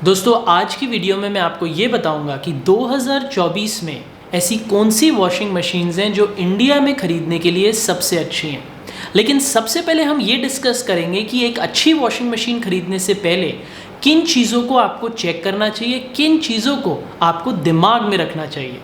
दोस्तों आज की वीडियो में मैं आपको ये बताऊंगा कि 2024 में ऐसी कौन सी वॉशिंग मशीन्स हैं जो इंडिया में ख़रीदने के लिए सबसे अच्छी हैं। लेकिन सबसे पहले हम ये डिस्कस करेंगे कि एक अच्छी वॉशिंग मशीन ख़रीदने से पहले किन चीज़ों को आपको चेक करना चाहिए, किन चीज़ों को आपको दिमाग में रखना चाहिए।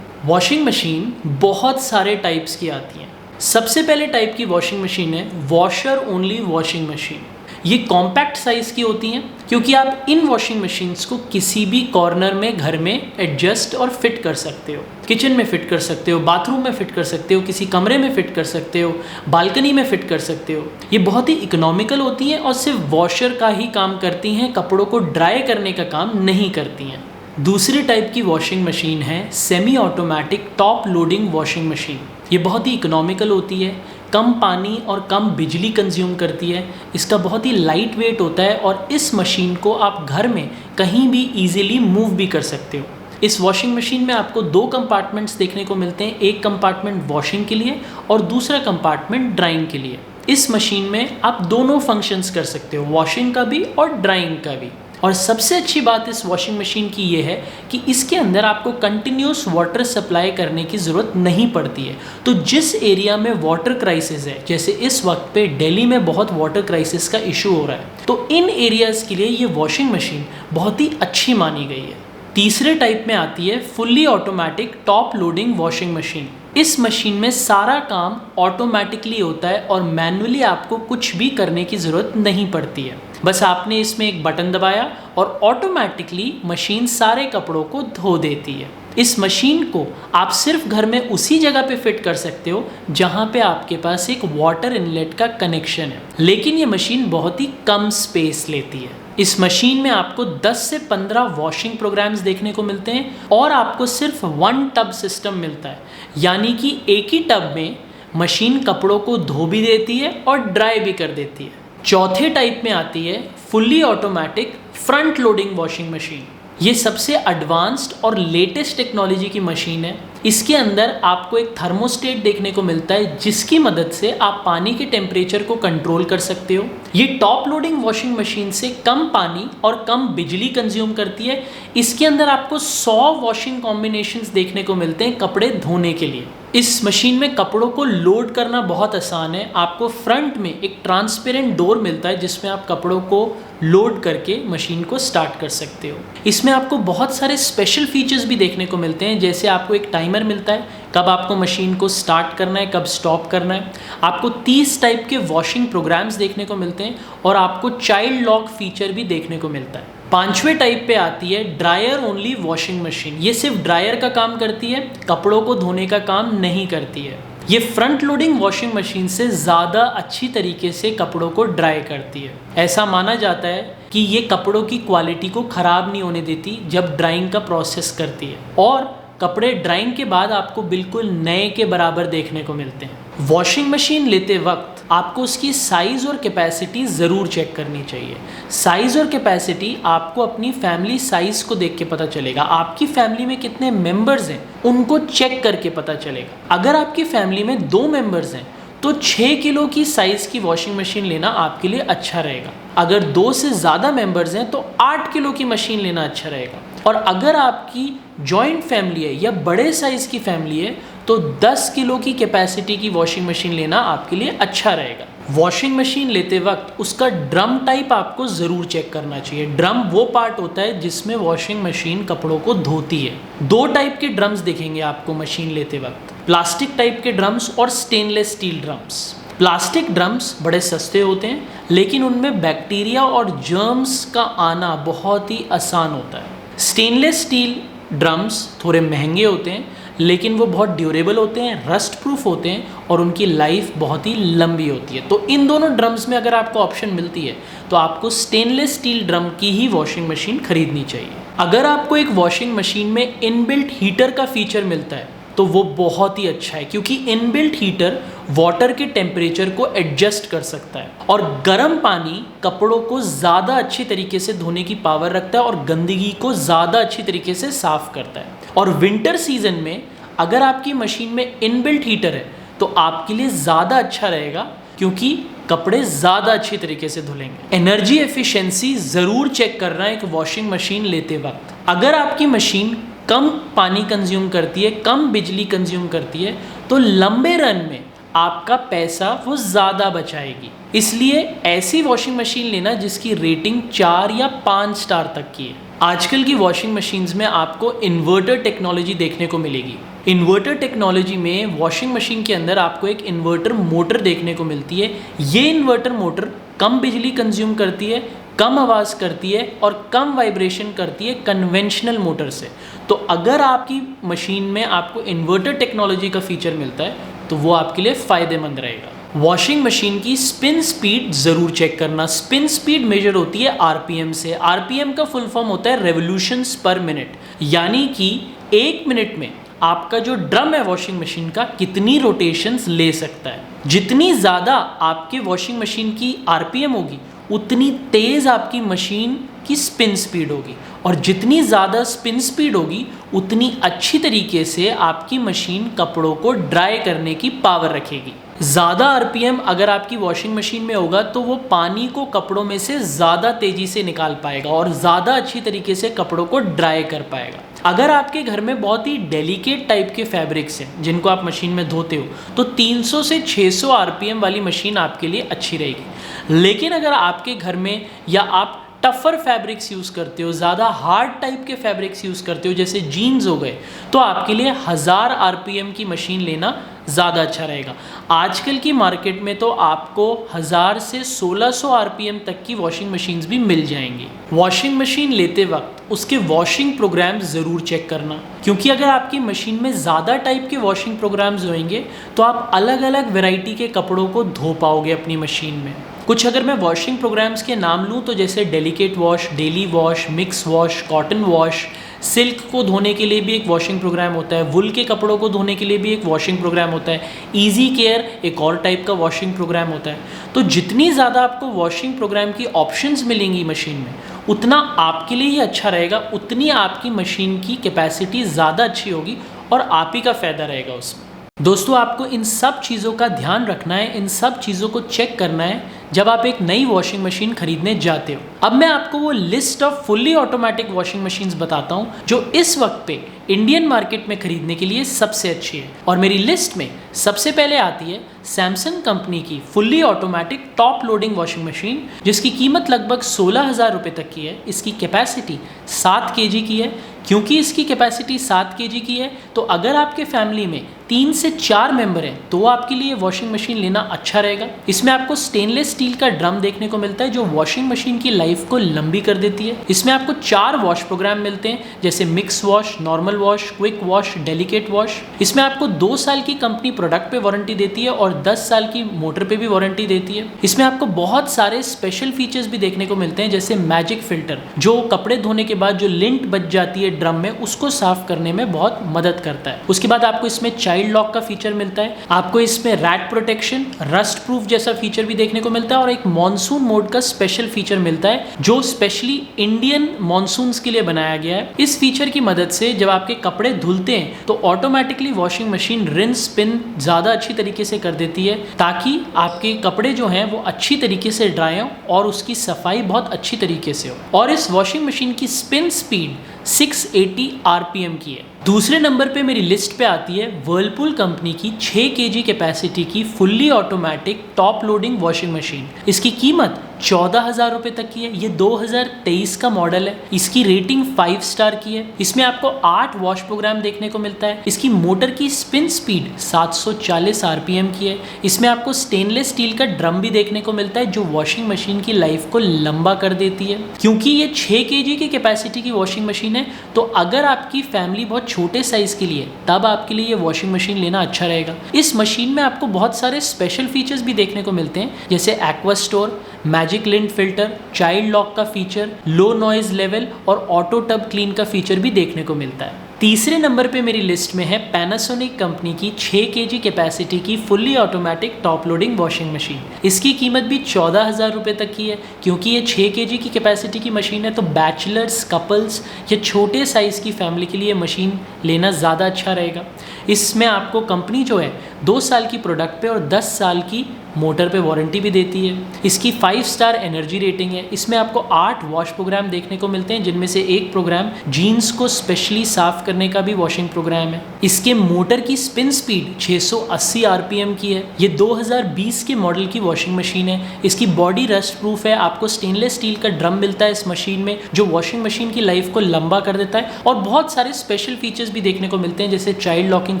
वॉशिंग मशीन बहुत सारे टाइप्स की आती हैं। सबसे पहले टाइप की वॉशिंग मशीन है वॉशर ओनली वॉशिंग मशीन। ये कॉम्पैक्ट साइज़ की होती हैं क्योंकि आप इन वॉशिंग मशीन्स को किसी भी कॉर्नर में घर में एडजस्ट और फिट कर सकते हो। किचन में फिट कर सकते हो, बाथरूम में फिट कर सकते हो, किसी कमरे में फिट कर सकते हो, बालकनी में फिट कर सकते हो। ये बहुत ही इकोनॉमिकल होती हैं और सिर्फ वॉशर का ही काम करती हैं, कपड़ों को ड्राई करने का काम नहीं करती हैं। दूसरे टाइप की वॉशिंग मशीन है semi automatic top loading washing machine. ये बहुत ही इकोनॉमिकल होती है, कम पानी और कम बिजली कंज्यूम करती है, इसका बहुत ही लाइट वेट होता है और इस मशीन को आप घर में कहीं भी इजीली मूव भी कर सकते हो। इस वॉशिंग मशीन में आपको दो कंपार्टमेंट्स देखने को मिलते हैं, एक कंपार्टमेंट वॉशिंग के लिए और दूसरा कंपार्टमेंट ड्राइंग के लिए। इस मशीन में आप दोनों फंक्शंस कर सकते हो, वॉशिंग का भी और ड्राइंग का भी। और सबसे अच्छी बात इस वॉशिंग मशीन की ये है कि इसके अंदर आपको कंटिन्यूस वाटर सप्लाई करने की ज़रूरत नहीं पड़ती है। तो जिस एरिया में वाटर क्राइसिस है, जैसे इस वक्त पे दिल्ली में बहुत वाटर क्राइसिस का इशू हो रहा है, तो इन एरियाज़ के लिए ये वॉशिंग मशीन बहुत ही अच्छी मानी गई है। तीसरे टाइप में आती है fully automatic top loading washing machine. इस मशीन में सारा काम ऑटोमेटिकली होता है और मैनुअली आपको कुछ भी करने की ज़रूरत नहीं पड़ती है। बस आपने इसमें एक बटन दबाया और ऑटोमेटिकली मशीन सारे कपड़ों को धो देती है। इस मशीन को आप सिर्फ घर में उसी जगह पे फिट कर सकते हो जहाँ पे आपके पास एक वाटर इनलेट का कनेक्शन है, लेकिन ये मशीन बहुत ही कम स्पेस लेती है। इस मशीन में आपको 10 से 15 वॉशिंग प्रोग्राम्स देखने को मिलते हैं और आपको सिर्फ 1 टब सिस्टम मिलता है, यानी कि एक ही टब में मशीन कपड़ों को धो भी देती है और ड्राई भी कर देती है। चौथे टाइप में आती है fully automatic front loading washing machine. ये सबसे एडवांस्ड और लेटेस्ट टेक्नोलॉजी की मशीन है। इसके अंदर आपको एक थर्मोस्टेट देखने को मिलता है जिसकी मदद से आप पानी के टेम्परेचर को कंट्रोल कर सकते हो। ये टॉप लोडिंग वॉशिंग मशीन से कम पानी और कम बिजली कंज्यूम करती है। इसके अंदर आपको 100 वॉशिंग कॉम्बिनेशंस देखने को मिलते हैं कपड़े धोने के लिए। इस मशीन में कपड़ों को लोड करना बहुत आसान है। आपको फ्रंट में एक ट्रांसपेरेंट डोर मिलता है जिसमें आप कपड़ों को लोड करके मशीन को स्टार्ट कर सकते हो। इसमें आपको बहुत सारे स्पेशल फीचर्स भी देखने को मिलते हैं, जैसे आपको एक टाइमर मिलता है कब आपको मशीन को स्टार्ट करना है, कब स्टॉप करना है। आपको 30 टाइप के वॉशिंग प्रोग्राम्स देखने को मिलते हैं और आपको चाइल्ड लॉक फीचर भी देखने को मिलता है। पांचवें टाइप पे आती है ड्रायर ओनली वॉशिंग मशीन। ये सिर्फ ड्रायर का काम करती है, कपड़ों को धोने का काम नहीं करती है। ये फ्रंट लोडिंग वॉशिंग मशीन से ज़्यादा अच्छी तरीके से कपड़ों को ड्राई करती है। ऐसा माना जाता है कि ये कपड़ों की क्वालिटी को ख़राब नहीं होने देती जब ड्राइंग का प्रोसेस करती है और कपड़े ड्राइंग के बाद आपको बिल्कुल नए के बराबर देखने को मिलते हैं। वॉशिंग मशीन लेते वक्त आपको उसकी साइज़ और कैपेसिटी ज़रूर चेक करनी चाहिए। साइज़ और कैपेसिटी आपको अपनी फैमिली साइज़ को देख के पता चलेगा। आपकी फैमिली में कितने मेंबर्स हैं उनको चेक करके पता चलेगा। अगर आपकी फैमिली में 2 मेंबर्स हैं तो 6 किलो की साइज़ की वॉशिंग मशीन लेना आपके लिए अच्छा रहेगा। अगर 2 से ज़्यादा मेंबर्स हैं तो 8 किलो की मशीन लेना अच्छा रहेगा। और अगर आपकी जॉइंट फैमिली है या बड़े साइज़ की फैमिली है तो 10 किलो की कैपेसिटी की वॉशिंग मशीन लेना आपके लिए अच्छा रहेगा। वॉशिंग मशीन लेते वक्त उसका ड्रम टाइप आपको ज़रूर चेक करना चाहिए। ड्रम वो पार्ट होता है जिसमें वॉशिंग मशीन कपड़ों को धोती है। 2 टाइप के ड्रम्स दिखेंगे आपको मशीन लेते वक्त, प्लास्टिक टाइप के ड्रम्स और stainless steel drums. Plastic drums बड़े सस्ते होते हैं लेकिन उनमें बैक्टीरिया और जर्म्स का आना बहुत ही आसान होता है। स्टेनलेस स्टील ड्रम्स थोड़े महंगे होते हैं लेकिन वो बहुत ड्यूरेबल होते हैं, रस्ट प्रूफ होते हैं और उनकी लाइफ बहुत ही लंबी होती है। तो इन दोनों ड्रम्स में अगर आपको ऑप्शन मिलती है तो आपको स्टेनलेस स्टील ड्रम की ही वॉशिंग मशीन खरीदनी चाहिए। अगर आपको एक वॉशिंग मशीन में इनबिल्ट हीटर का फीचर मिलता है तो वो बहुत ही अच्छा है क्योंकि इनबिल्ट हीटर वाटर के टेम्परेचर को एडजस्ट कर सकता है और गर्म पानी कपड़ों को ज़्यादा अच्छी तरीके से धोने की पावर रखता है और गंदगी को ज़्यादा अच्छी तरीके से साफ़ करता है। और विंटर सीजन में अगर आपकी मशीन में इनबिल्ट हीटर है तो आपके लिए ज़्यादा अच्छा रहेगा क्योंकि कपड़े ज़्यादा अच्छी तरीके से धुलेंगे। एनर्जी एफिशिएंसी ज़रूर चेक करना एक वॉशिंग मशीन लेते वक्त। अगर आपकी मशीन कम पानी कंज्यूम करती है, कम बिजली कंज्यूम करती है, तो लंबे रन में आपका पैसा वो ज़्यादा बचाएगी। इसलिए ऐसी वॉशिंग मशीन लेना जिसकी रेटिंग 4 या 5 स्टार तक की है। आजकल की वॉशिंग मशीन्स में आपको इन्वर्टर टेक्नोलॉजी देखने को मिलेगी। इन्वर्टर टेक्नोलॉजी में वॉशिंग मशीन के अंदर आपको एक इन्वर्टर मोटर देखने को मिलती है। ये इन्वर्टर मोटर कम बिजली कंज्यूम करती है, कम आवाज़ करती है और कम वाइब्रेशन करती है कन्वेंशनल मोटर से। तो अगर आपकी मशीन में आपको इन्वर्टर टेक्नोलॉजी का फीचर मिलता है तो वो आपके लिए फ़ायदेमंद रहेगा। वॉशिंग मशीन की स्पिन स्पीड ज़रूर चेक करना। स्पिन स्पीड मेजर होती है आरपीएम से। आरपीएम का फुल फॉर्म होता है रेवोल्यूशंस पर मिनट, यानी कि 1 मिनट में आपका जो ड्रम है वॉशिंग मशीन का कितनी रोटेशंस ले सकता है। जितनी ज़्यादा आपके वॉशिंग मशीन की आरपीएम होगी उतनी तेज़ आपकी मशीन की स्पिन स्पीड होगी, और जितनी ज़्यादा स्पिन स्पीड होगी उतनी अच्छी तरीके से आपकी मशीन कपड़ों को ड्राई करने की पावर रखेगी। ज़्यादा आरपीएम अगर आपकी वॉशिंग मशीन में होगा तो वो पानी को कपड़ों में से ज़्यादा तेज़ी से निकाल पाएगा और ज़्यादा अच्छी तरीके से कपड़ों को ड्राई कर पाएगा। अगर आपके घर में बहुत ही डेलिकेट टाइप के फैब्रिक्स हैं जिनको आप मशीन में धोते हो तो 300 से 600 आरपीएम वाली मशीन आपके लिए अच्छी रहेगी। लेकिन अगर आपके घर में या आप टफर फैब्रिक्स यूज़ करते हो, ज़्यादा हार्ड टाइप के फैब्रिक्स यूज़ करते हो जैसे जीन्स हो गए, तो आपके लिए 1000 आरपीएम की मशीन लेना ज़्यादा अच्छा रहेगा। आजकल की मार्केट में तो आपको 1000 से 1600 आरपीएम तक की वॉशिंग मशीन्स भी मिल जाएंगी। वॉशिंग मशीन लेते वक्त उसके वॉशिंग प्रोग्राम्स ज़रूर चेक करना, क्योंकि अगर आपकी मशीन में ज़्यादा टाइप के वॉशिंग प्रोग्राम्स होंगे तो आप अलग अलग वैरायटी के कपड़ों को धो पाओगे अपनी मशीन में। कुछ अगर मैं वॉशिंग प्रोग्राम्स के नाम लूँ तो जैसे delicate wash, daily wash, mix wash, cotton wash, silk को धोने के लिए भी एक वॉशिंग प्रोग्राम होता है, वुल के कपड़ों को धोने के लिए भी एक वॉशिंग प्रोग्राम होता है, इजी केयर एक और टाइप का वॉशिंग प्रोग्राम होता है। तो जितनी ज़्यादा आपको वॉशिंग प्रोग्राम की ऑप्शंस मिलेंगी मशीन में उतना आपके लिए ही अच्छा रहेगा, उतनी आपकी मशीन की कैपेसिटी ज़्यादा अच्छी होगी और आप ही का फ़ायदा रहेगा उसमें। दोस्तों, आपको इन सब चीज़ों का ध्यान रखना है, इन सब चीज़ों को चेक करना है जब आप एक नई वॉशिंग मशीन खरीदने जाते हो। अब मैं आपको वो list off fully automatic washing machines बताता हूँ जो इस वक्त पे इंडियन मार्केट में खरीदने के लिए सबसे अच्छी है। और मेरी लिस्ट में सबसे पहले आती है सैमसंग कंपनी की fully automatic top loading washing machine, जिसकी कीमत लगभग 16,000 रुपये तक की है। इसकी कैपेसिटी 7 kg की है। क्योंकि इसकी कैपेसिटी 7 kg की है तो अगर आपके फैमिली में 3 से 4 मेंबर हैं तो आपके लिए वॉशिंग मशीन लेना अच्छा रहेगा। इसमें आपको स्टेनलेस स्टील का ड्रम देखने को मिलता है जो वॉशिंग मशीन की लाइफ को लंबी कर देती है। इसमें आपको 4 वॉश प्रोग्राम मिलते हैं जैसे mix wash, normal wash, quick wash, delicate wash. इसमें आपको 2 साल की कंपनी प्रोडक्ट पे वारंटी देती है और 10 साल की मोटर पे भी वारंटी देती है। इसमें आपको बहुत सारे स्पेशल फीचर्स भी देखने को मिलते हैं जैसे मैजिक फिल्टर, जो कपड़े धोने के बाद जो लिंट बच जाती है ड्रम में उसको साफ करने में बहुत मदद करता है। उसके बाद आपको इसमें चाइल्ड लॉक का फीचर मिलता है। आपको इसमें रैट प्रोटेक्शन, रस्ट प्रूफ जैसा फीचर भी देखने को मिलता है और एक मॉनसून मोड का स्पेशल फीचर मिलता है जो स्पेशली इंडियन मॉनसून्स के लिए बनाया गया है। इस फीचर की मदद से जब आपके कपड़े धुलते हैं तो automatically washing machine rinse spin ज़्यादा अच्छी तरीके से कर देती है ताकि आपके कपड़े जो हैं वो अच्छी तरीके से ड्राई हों और उसकी सफाई बहुत अच्छी तरीके से हो। और इस वॉशिंग मशीन की स्पिन स्पीड 680 आरपीएम की है। दूसरे नंबर पे मेरी लिस्ट पे आती है वर्लपूल कंपनी की 6 kg कैपेसिटी की fully automatic top loading washing machine. इसकी कीमत 14,000 रुपये तक की है। ये 2023 का मॉडल है। इसकी रेटिंग 5 स्टार की है। इसमें आपको 8 वॉश प्रोग्राम देखने को मिलता है। इसकी मोटर की स्पिन स्पीड 740 आरपीएम की है। इसमें आपको स्टेनलेस स्टील का ड्रम भी देखने को मिलता है जो वॉशिंग मशीन की लाइफ को लंबा कर देती है। क्योंकि ये 6 kg की कैपेसिटी की वॉशिंग मशीन है तो अगर आपकी फैमिली बहुत छोटे साइज के लिए तब आपके लिए ये वॉशिंग मशीन लेना अच्छा रहेगा। इस मशीन में आपको बहुत सारे स्पेशल फीचर्स भी देखने को मिलते हैं जैसे aqua store, magic lint filter, child lock का फीचर, लो नॉइज लेवल और ऑटो टब क्लीन का फीचर भी देखने को मिलता है। तीसरे नंबर पे मेरी लिस्ट में है पैनासोनिक कंपनी की 6 kg कैपेसिटी की fully automatic top loading washing machine. इसकी कीमत भी 14,000 रुपये तक की है। क्योंकि ये 6 kg की कैपेसिटी की मशीन है तो बैचलर्स, कपल्स या छोटे साइज़ की फैमिली के लिए मशीन लेना ज़्यादा अच्छा रहेगा। इसमें आपको कंपनी जो है 2 साल की प्रोडक्ट पे और 10 साल की मोटर पे वारंटी भी देती है। इसकी 5 स्टार एनर्जी रेटिंग है। इसमें आपको 8 वॉश प्रोग्राम देखने को मिलते हैं, जिनमें से एक प्रोग्राम जीन्स को स्पेशली साफ करने का भी वॉशिंग प्रोग्राम है। इसके मोटर की स्पिन स्पीड 680 आरपीएम की है। ये 2020 के मॉडल की वॉशिंग मशीन है। इसकी बॉडी रस्ट प्रूफ है। आपको स्टेनलेस स्टील का ड्रम मिलता है इस मशीन में, जो वॉशिंग मशीन की लाइफ को लंबा कर देता है। और बहुत सारे स्पेशल फीचर्स भी देखने को मिलते हैं, जैसे child locking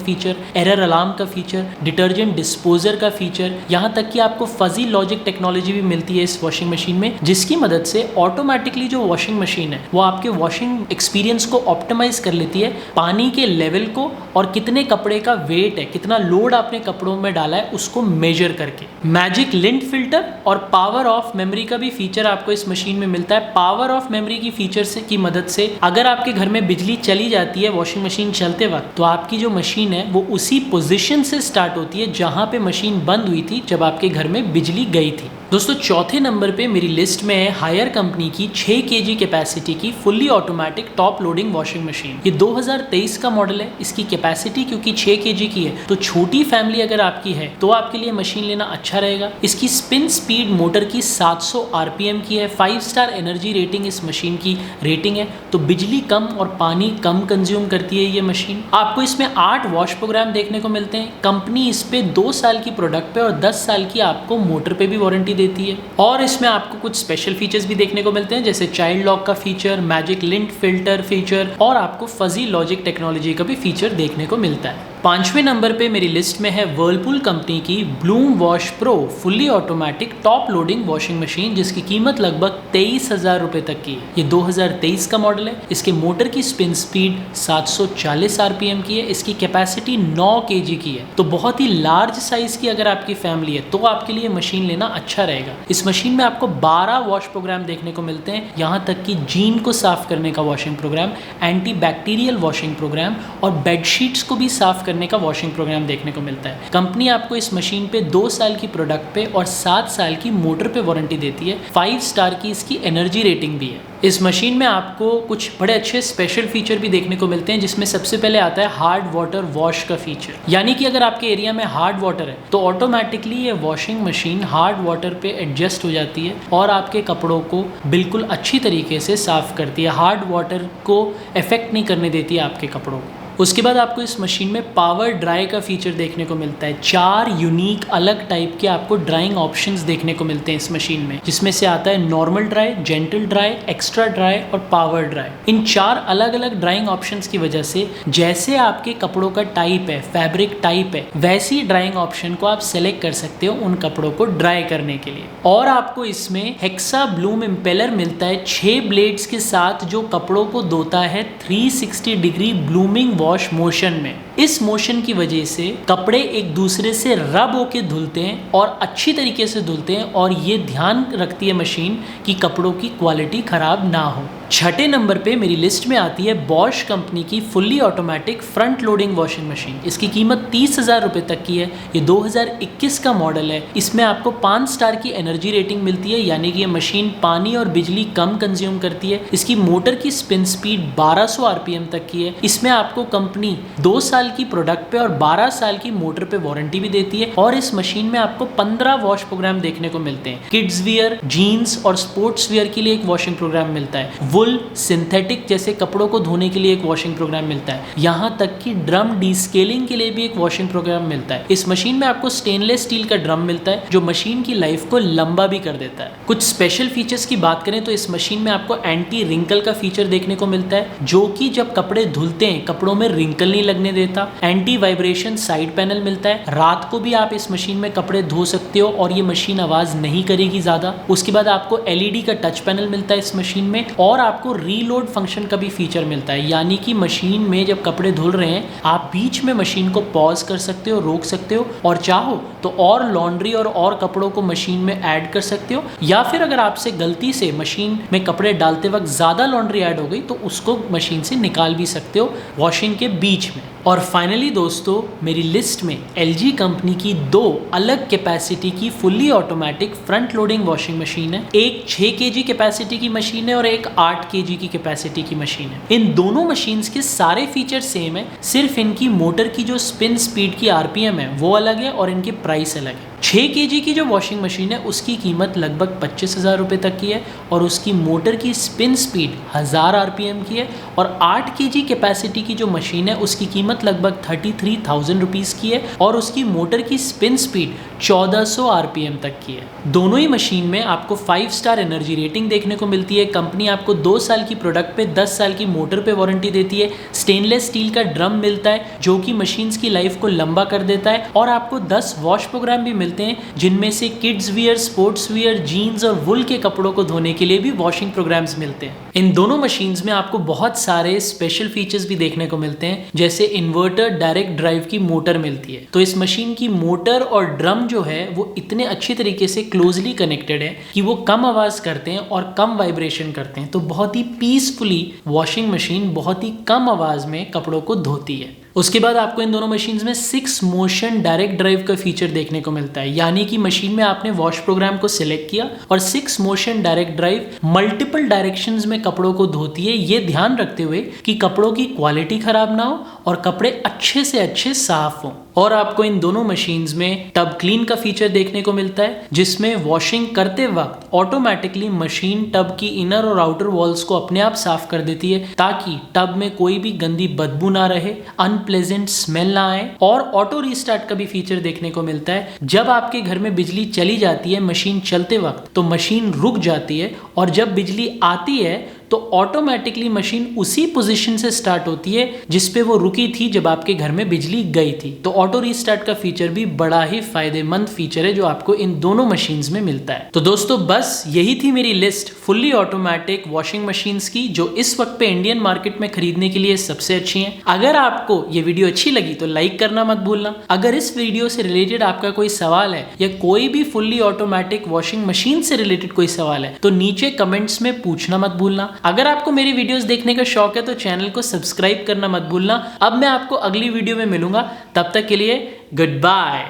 feature, error alarm का फीचर, डिटर्जेंट डिस्पोजर का फीचर, यहाँ तक कि आपको फजी लॉजिक टेक्नोलॉजी भी मिलती है इस वॉशिंग मशीन में, जिसकी मदद से ऑटोमेटिकली जो वॉशिंग मशीन है वो आपके वॉशिंग एक्सपीरियंस को ऑप्टिमाइज कर लेती है, पानी के लेवल को और कितने कपड़े का वेट है, कितना लोड आपने कपड़ों में डाला है, उसको मेजर करके। मैजिक लिंट फिल्टर और पावर ऑफ मेमोरी का भी फीचर आपको इस मशीन में मिलता है। पावर ऑफ मेमोरी की फीचर से की मदद से अगर आपके घर में बिजली चली जाती है वॉशिंग मशीन चलते वक्त, तो आपकी जो मशीन है वो उसी पोजीशन से स्टार्ट होती है जहां पे मशीन बंद हुई थी जब आपके घर में बिजली गई थी। दोस्तों, चौथे नंबर पे मेरी लिस्ट में है हायर कंपनी की 6 kg कैपेसिटी की fully automatic top loading washing machine. ये 2023 का मॉडल है। इसकी कैपेसिटी क्योंकि 6 kg की है, तो छोटी फैमिली अगर आपकी है तो आपके लिए मशीन लेना अच्छा रहेगा। इसकी स्पिन स्पीड मोटर की 700 आरपीएम की है। 5 स्टार एनर्जी रेटिंग इस मशीन की रेटिंग है, तो बिजली कम और पानी कम कंज्यूम करती है ये मशीन। आपको इसमें 8 वॉश प्रोग्राम देखने को मिलते हैं। कंपनी इस पे 2 साल की प्रोडक्ट पे और 10 साल की आपको मोटर पे भी वारंटी देती है। और इसमें आपको कुछ स्पेशल फीचर्स भी देखने को मिलते हैं, जैसे चाइल्ड लॉक का feature, magic lint filter feature और आपको फजी लॉजिक टेक्नोलॉजी का भी फीचर देखने को मिलता है। 5वें नंबर पे मेरी लिस्ट में है वर्लपूल कंपनी की Bloom wash pro fully automatic top loading washing machine, जिसकी कीमत लगभग 23,000 रुपए तक की है। ये 2023 का मॉडल है। इसके मोटर की स्पिन स्पीड 740 आरपीएम की है। इसकी कैपेसिटी 9 kg की है, तो बहुत ही लार्ज साइज की अगर आपकी फैमिली है तो आपके लिए मशीन लेना अच्छा रहेगा। इस मशीन में आपको 12 वॉश प्रोग्राम देखने को मिलते हैं, यहाँ तक कि जीन को साफ करने का washing programme, antibacterial washing programme और बेडशीट्स को भी साफ करने का वॉशिंग प्रोग्राम देखने को मिलता है। कंपनी आपको इस मशीन पे 2 साल की प्रोडक्ट पे और 7 साल की मोटर पे वारंटी देती है। 5 स्टार की इसकी एनर्जी रेटिंग भी है। इस मशीन में आपको कुछ बड़े अच्छे स्पेशल फीचर भी देखने को मिलते हैं, जिसमें सबसे पहले आता है हार्ड वाटर वॉश का फीचर। यानी कि अगर आपके एरिया में हार्ड वाटर है तो ऑटोमेटिकली ये वॉशिंग मशीन हार्ड वाटर पे एडजस्ट हो जाती है और आपके कपड़ों को बिल्कुल अच्छी तरीके से साफ करती है। हार्ड वाटर को इफेक्ट नहीं करने देती है आपके कपड़ों को। उसके बाद आपको इस मशीन में पावर ड्राई का फीचर देखने को मिलता है। 4 यूनिक अलग टाइप के आपको ड्राइंग ऑप्शंस देखने को मिलते हैं इस मशीन में, जिसमें से आता है normal dry, gentle dry, extra dry और पावर ड्राई। इन 4 अलग अलग ड्राइंग ऑप्शंस की वजह से जैसे आपके कपड़ों का टाइप है, फैब्रिक टाइप है, वैसी ड्राइंग ऑप्शन को आप सेलेक्ट कर सकते हो उन कपड़ों को ड्राई करने के लिए। और आपको इसमें हेक्सा ब्लूम इम्पेलर मिलता है 6 ब्लेड्स के साथ, जो कपड़ों को धोता है 360 डिग्री ब्लूमिंग वॉश मोशन में। इस मोशन की वजह से कपड़े एक दूसरे से रब होके धुलते हैं और अच्छी तरीके से धुलते हैं, और ये ध्यान रखती है मशीन कि कपड़ों की क्वालिटी खराब ना हो। 6ठे नंबर पे मेरी लिस्ट में आती है बॉश कंपनी की fully automatic front loading washing machine. इसकी कीमत 30,000 रुपए तक की है। ये 2021 का मॉडल है। इसमें आपको 5 स्टार की एनर्जी रेटिंग मिलती है, यानी कि ये मशीन पानी और बिजली कम कंज्यूम करती है। इसकी मोटर की स्पिन स्पीड 1200 आरपीएम तक की है। इसमें आपको कंपनी 2 साल की प्रोडक्ट पे और 12 साल की मोटर पे वारंटी भी देती है। और इस मशीन में आपको 15 वॉश प्रोग्राम देखने को मिलते हैं। किड्स वियर, जीन्स और स्पोर्ट्स वियर के लिए एक वॉशिंग प्रोग्राम मिलता है। वुल, सिंथेटिक जैसे कपड़ों को धोने के लिए एक वॉशिंग प्रोग्राम मिलता है। यहाँ तक कि ड्रम डीस्केलिंग के लिए भी एक वॉशिंग प्रोग्राम मिलता है। इस मशीन में आपको स्टेनलेस स्टील का ड्रम मिलता है, जो मशीन की लाइफ को लंबा भी कर देता है। कुछ स्पेशल फीचर्स की बात करें तो इस मशीन में आपको एंटी रिंकल का फीचर देखने को मिलता है, जो कि जब कपड़े धुलते हैं कपड़ों में रिंकल नहीं लगने देता। एंटी वाइब्रेशन साइड पैनल मिलता है। रात को भी आप इस मशीन में कपड़े धो सकते हो और ये मशीन आवाज नहीं करेगी ज्यादा। उसके बाद आपको एलईडी का टच पैनल मिलता है इस मशीन में, और आपको रीलोड फंक्शन का भी फीचर मिलता है, यानी कि मशीन में जब कपड़े धुल रहे हैं आप बीच में मशीन को पॉज कर सकते हो, रोक सकते हो, और चाहो तो और लॉन्ड्री और कपड़ों को मशीन में ऐड कर सकते हो। या फिर अगर आपसे गलती से मशीन में कपड़े डालते वक्त ज्यादा लॉन्ड्री ऐड हो गई तो उसको मशीन से निकाल भी सकते हो वॉशिंग के बीच में। और फाइनली दोस्तों, मेरी लिस्ट में LG कंपनी की 2 अलग कैपेसिटी की fully automatic front loading washing machine है। एक 6 kg कैपेसिटी की मशीन है और एक 8 kg की कैपेसिटी की मशीन है। इन दोनों मशीन्स के सारे फीचर सेम है, सिर्फ इनकी मोटर की जो स्पिन स्पीड की RPM है वो अलग है और इनकी प्राइस अलग है। 6 kg की जो वॉशिंग मशीन है उसकी कीमत लगभग 25,000 रुपये तक की है और उसकी मोटर की स्पिन स्पीड 1000 RPM की है। और 8 kg कैपेसिटी की जो मशीन है उसकी कीमत लगभग 33,000 रुपीज़ की है और उसकी मोटर की स्पिन स्पीड 1400 RPM तक की है। दोनों ही मशीन में आपको 5 स्टार एनर्जी रेटिंग देखने को मिलती है। कंपनी आपको 2 साल की प्रोडक्ट पे 10 साल की मोटर पे वारंटी देती है। स्टेनलेस स्टील का ड्रम मिलता है जो कि मशीन्स की लाइफ को लंबा कर देता है और आपको 10 वॉश प्रोग्राम भी मिलते हैं जिनमें से kids wear, sports wear, jeans और वुल के कपड़ों को धोने के लिए भी वॉशिंग प्रोग्राम्स मिलते हैं। इन दोनों मशीन्स में आपको बहुत सारे स्पेशल फीचर्स भी देखने को मिलते हैं, जैसे इन्वर्टर डायरेक्ट ड्राइव की मोटर मिलती है। तो इस मशीन की मोटर और ड्रम जो है वो इतने अच्छी तरीके से क्लोजली कनेक्टेड है कि वो कम आवाज करते हैं और कम वाइब्रेशन करते हैं। तो बहुत ही पीसफुली वॉशिंग मशीन बहुत ही कम आवाज में कपड़ों को धोती है। उसके बाद आपको इन दोनों मशीन्स में 6 मोशन डायरेक्ट ड्राइव का फीचर देखने को मिलता है, यानी कि मशीन में आपने वॉश प्रोग्राम को सिलेक्ट किया और 6 motion direct drive multiple directions में कपड़ों को धोती है, ये ध्यान रखते हुए कि कपड़ों की क्वालिटी खराब ना हो और कपड़े अच्छे से अच्छे साफ हों। और आपको इन दोनों मशीन्स में टब क्लीन का फीचर देखने को मिलता है, जिसमें वॉशिंग करते वक्त ऑटोमेटिकली मशीन टब की इनर और आउटर वॉल्स को अपने आप साफ कर देती है ताकि टब में कोई भी गंदी बदबू ना रहे, अनप्लेजेंट स्मेल ना आए। और ऑटो रीस्टार्ट का भी फीचर देखने को मिलता है। जब आपके घर में बिजली चली जाती है मशीन चलते वक्त तो मशीन रुक जाती है और जब बिजली आती है तो ऑटोमेटिकली मशीन उसी पोजीशन से स्टार्ट होती है जिस पे वो रुकी थी जब आपके घर में बिजली गई थी। तो ऑटो रीस्टार्ट का फीचर भी बड़ा ही फायदेमंद फीचर है जो आपको इन दोनों मशीन्स में मिलता है। तो दोस्तों बस यही थी मेरी list fully automatic washing machines की जो इस वक्त पे इंडियन मार्केट में खरीदने के लिए सबसे अच्छी हैं। अगर आपको ये वीडियो अच्छी लगी तो लाइक करना मत भूलना। अगर इस वीडियो से रिलेटेड आपका कोई सवाल है या कोई भी फुल्ली ऑटोमेटिक वॉशिंग मशीन से रिलेटेड कोई सवाल है तो नीचे कमेंट्स में पूछना मत भूलना। अगर आपको मेरी वीडियोस देखने का शौक है तो चैनल को सब्सक्राइब करना मत भूलना। अब मैं आपको अगली वीडियो में मिलूंगा, तब तक के लिए गुड बाय।